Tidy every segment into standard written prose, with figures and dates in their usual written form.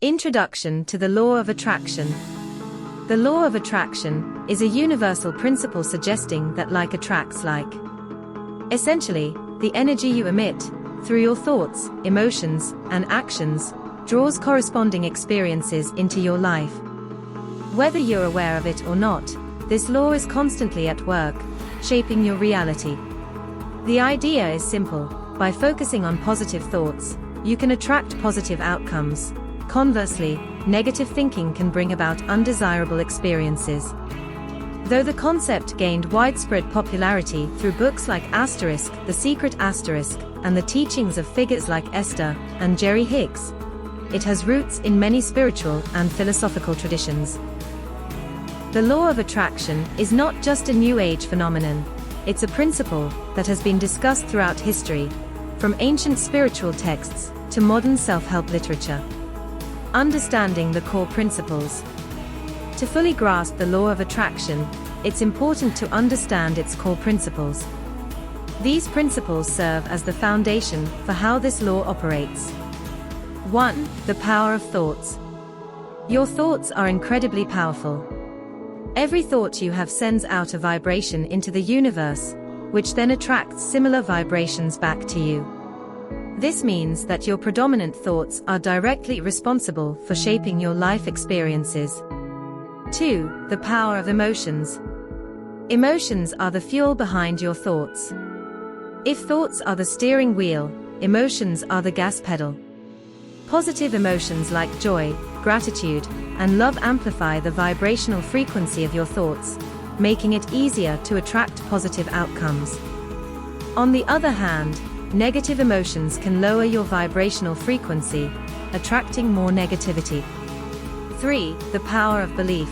Introduction to the Law of Attraction. The law of attraction is a universal principle suggesting that like attracts like. Essentially, the energy you emit, through your thoughts, emotions, and actions, draws corresponding experiences into your life. Whether you're aware of it or not, this law is constantly at work, shaping your reality. The idea is simple: by focusing on positive thoughts, you can attract positive outcomes. Conversely, negative thinking can bring about undesirable experiences. Though the concept gained widespread popularity through books like The Secret and the teachings of figures like Esther and Jerry Hicks, it has roots in many spiritual and philosophical traditions. The law of attraction is not just a New Age phenomenon, it's a principle that has been discussed throughout history, from ancient spiritual texts to modern self-help literature. Understanding the core principles. To fully grasp the law of attraction, it's important to understand its core principles. These principles serve as the foundation for how this law operates. 1. The power of thoughts. Your thoughts are incredibly powerful. Every thought you have sends out a vibration into the universe, which then attracts similar vibrations back to you. This means that your predominant thoughts are directly responsible for shaping your life experiences. 2. The power of emotions. Emotions are the fuel behind your thoughts. If thoughts are the steering wheel, emotions are the gas pedal. Positive emotions like joy, gratitude, and love amplify the vibrational frequency of your thoughts, making it easier to attract positive outcomes. On the other hand, negative emotions can lower your vibrational frequency, attracting more negativity. 3. The power of belief.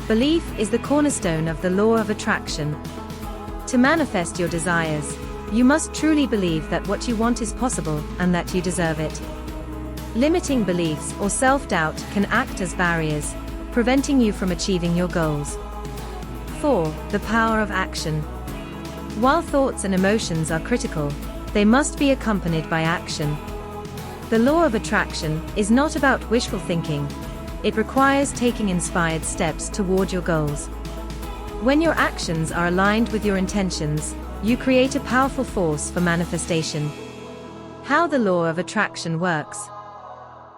Belief is the cornerstone of the law of attraction. To manifest your desires, you must truly believe that what you want is possible and that you deserve it. Limiting beliefs or self-doubt can act as barriers, preventing you from achieving your goals. 4. The power of action. While thoughts and emotions are critical, they must be accompanied by action. The law of attraction is not about wishful thinking. It requires taking inspired steps toward your goals. When your actions are aligned with your intentions, you create a powerful force for manifestation. How the law of attraction works.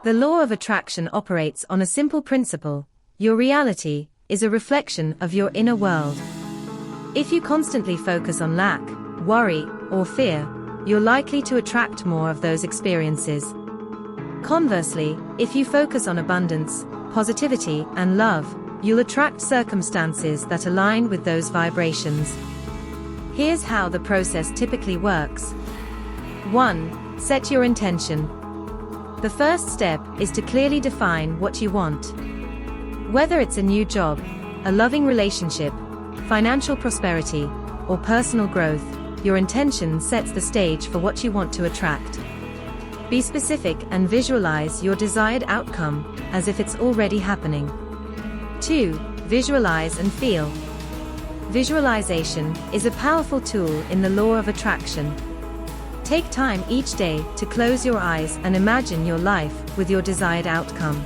The law of attraction operates on a simple principle: your reality is a reflection of your inner world. If you constantly focus on lack, worry, or fear, you're likely to attract more of those experiences. Conversely, if you focus on abundance, positivity, and love, you'll attract circumstances that align with those vibrations. Here's how the process typically works. 1. Set your intention. The first step is to clearly define what you want. Whether it's a new job, a loving relationship, financial prosperity, or personal growth, your intention sets the stage for what you want to attract. Be specific and visualize your desired outcome, as if it's already happening. 2. Visualize and feel. Visualization is a powerful tool in the law of attraction. Take time each day to close your eyes and imagine your life with your desired outcome.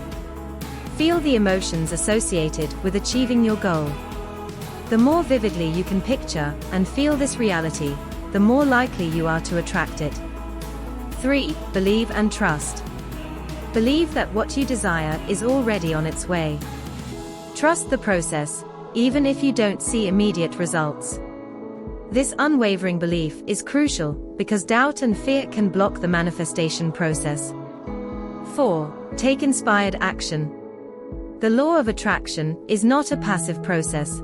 Feel the emotions associated with achieving your goal. The more vividly you can picture and feel this reality, the more likely you are to attract it. 3. Believe and trust. Believe that what you desire is already on its way. Trust the process, even if you don't see immediate results. This unwavering belief is crucial because doubt and fear can block the manifestation process. 4. Take inspired action. The law of attraction is not a passive process.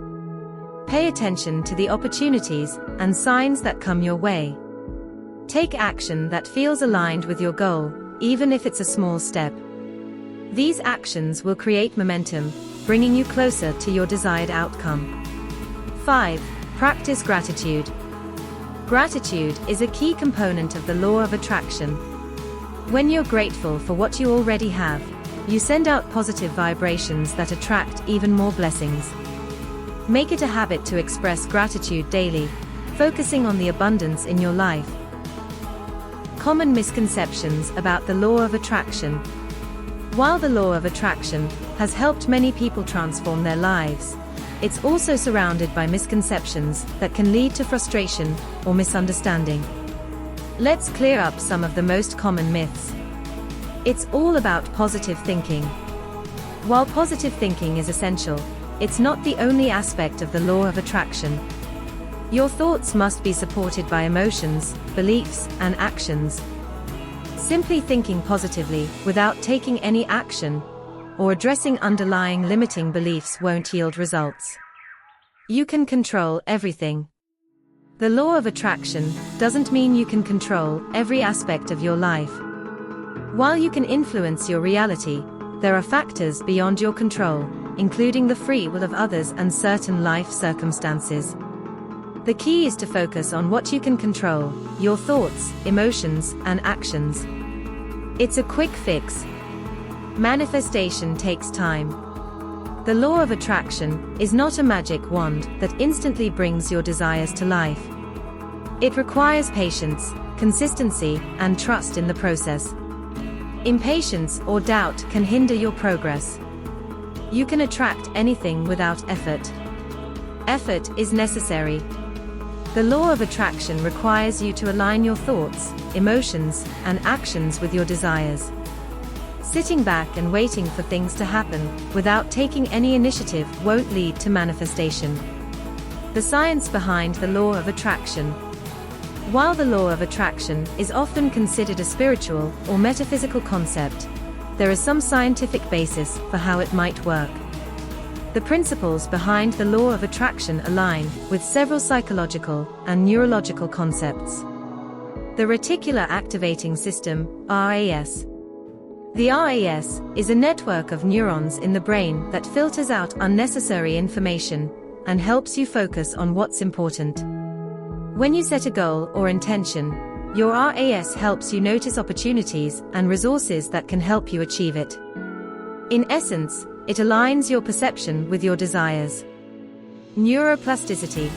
Pay attention to the opportunities and signs that come your way. Take action that feels aligned with your goal, even if it's a small step. These actions will create momentum, bringing you closer to your desired outcome. 5. Practice gratitude. Gratitude is a key component of the law of attraction. When you're grateful for what you already have, you send out positive vibrations that attract even more blessings. Make it a habit to express gratitude daily, focusing on the abundance in your life. Common misconceptions about the law of attraction. While the law of attraction has helped many people transform their lives, it's also surrounded by misconceptions that can lead to frustration or misunderstanding. Let's clear up some of the most common myths. It's all about positive thinking. While positive thinking is essential, it's not the only aspect of the law of attraction. Your thoughts must be supported by emotions, beliefs, and actions. Simply thinking positively without taking any action or addressing underlying limiting beliefs won't yield results. You can control everything. The law of attraction doesn't mean you can control every aspect of your life. While you can influence your reality, there are factors beyond your control, including the free will of others and certain life circumstances. The key is to focus on what you can control: your thoughts, emotions, and actions. It's a quick fix. Manifestation takes time. The law of attraction is not a magic wand that instantly brings your desires to life. It requires patience, consistency, and trust in the process. Impatience or doubt can hinder your progress. You can attract anything without effort. Effort is necessary. The law of attraction requires you to align your thoughts, emotions, and actions with your desires. Sitting back and waiting for things to happen without taking any initiative won't lead to manifestation. The science behind the law of attraction. While the law of attraction is often considered a spiritual or metaphysical concept, there is some scientific basis for how it might work. The principles behind the law of attraction align with several psychological and neurological concepts. The reticular activating system, RAS. The RAS is a network of neurons in the brain that filters out unnecessary information and helps you focus on what's important. When you set a goal or intention, your RAS helps you notice opportunities and resources that can help you achieve it. In essence, it aligns your perception with your desires. Neuroplasticity.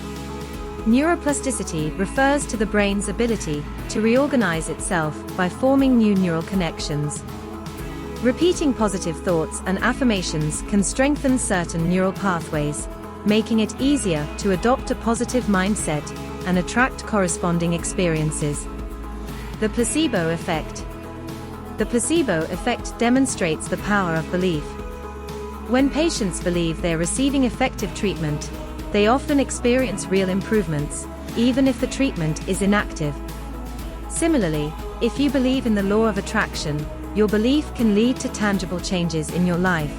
Neuroplasticity refers to the brain's ability to reorganize itself by forming new neural connections. Repeating positive thoughts and affirmations can strengthen certain neural pathways, making it easier to adopt a positive mindset and attract corresponding experiences. The placebo effect. The placebo effect demonstrates the power of belief. When patients believe they are receiving effective treatment, they often experience real improvements, even if the treatment is inactive. Similarly, if you believe in the law of attraction, your belief can lead to tangible changes in your life.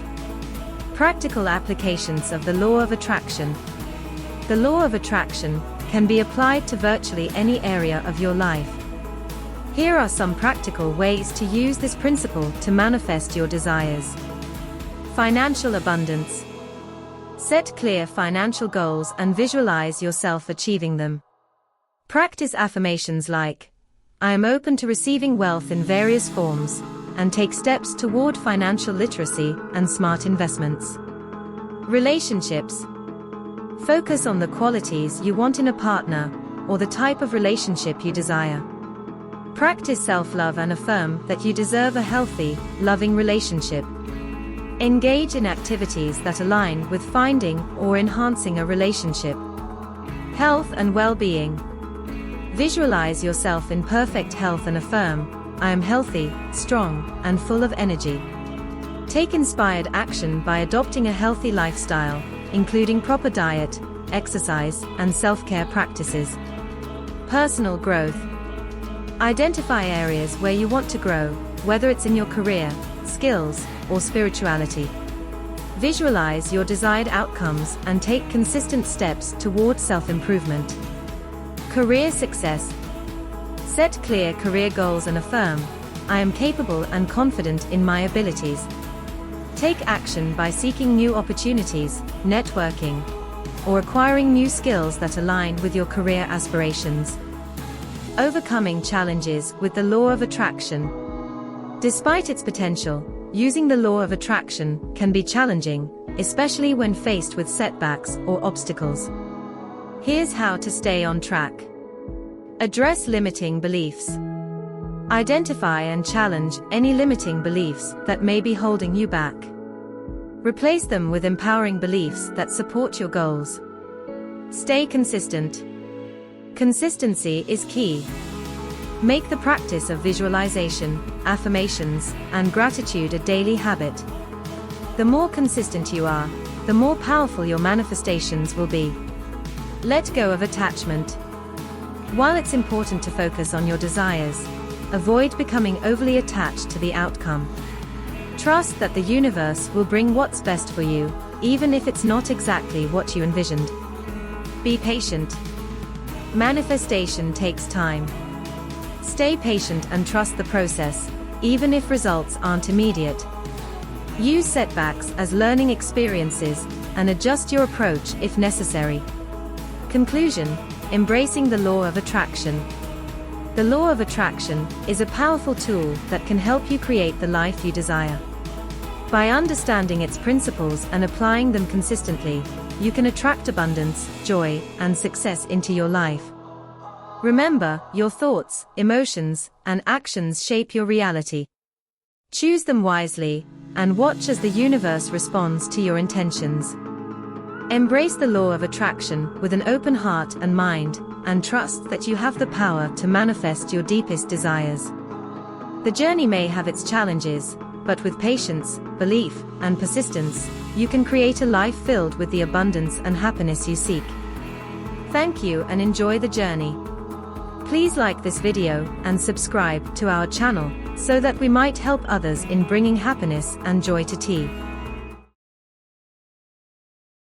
Practical applications of the law of attraction. The law of attraction can be applied to virtually any area of your life. Here are some practical ways to use this principle to manifest your desires. Financial abundance. Set clear financial goals and visualize yourself achieving them. Practice affirmations like, "I am open to receiving wealth in various forms," and take steps toward financial literacy and smart investments. Relationships. Focus on the qualities you want in a partner, or the type of relationship you desire. Practice self-love and affirm that you deserve a healthy, loving relationship. Engage in activities that align with finding or enhancing a relationship. Health and well-being. Visualize yourself in perfect health and affirm, "I am healthy, strong, and full of energy." Take inspired action by adopting a healthy lifestyle, including proper diet, exercise, and self-care practices. Personal growth. Identify areas where you want to grow, whether it's in your career, skills, or spirituality. Visualize your desired outcomes and take consistent steps toward self-improvement. Career success. Set clear career goals and affirm, "I am capable and confident in my abilities." Take action by seeking new opportunities, networking, or acquiring new skills that align with your career aspirations. Overcoming challenges with the law of attraction. Despite its potential, using the law of attraction can be challenging, especially when faced with setbacks or obstacles. Here's how to stay on track. Address limiting beliefs. Identify and challenge any limiting beliefs that may be holding you back. Replace them with empowering beliefs that support your goals. Stay consistent. Consistency is key. Make the practice of visualization, affirmations, and gratitude a daily habit. The more consistent you are, the more powerful your manifestations will be. Let go of attachment. While it's important to focus on your desires, avoid becoming overly attached to the outcome. Trust that the universe will bring what's best for you, even if it's not exactly what you envisioned. Be patient. Manifestation takes time. Stay patient and trust the process, even if results aren't immediate. Use setbacks as learning experiences, and adjust your approach if necessary. Conclusion: embracing the law of attraction. The law of attraction is a powerful tool that can help you create the life you desire. By understanding its principles and applying them consistently, you can attract abundance, joy, and success into your life. Remember, your thoughts, emotions, and actions shape your reality. Choose them wisely, and watch as the universe responds to your intentions. Embrace the law of attraction with an open heart and mind, and trust that you have the power to manifest your deepest desires. The journey may have its challenges, but with patience, belief, and persistence, you can create a life filled with the abundance and happiness you seek. Thank you and enjoy the journey. Please like this video and subscribe to our channel so that we might help others in bringing happiness and joy to tea.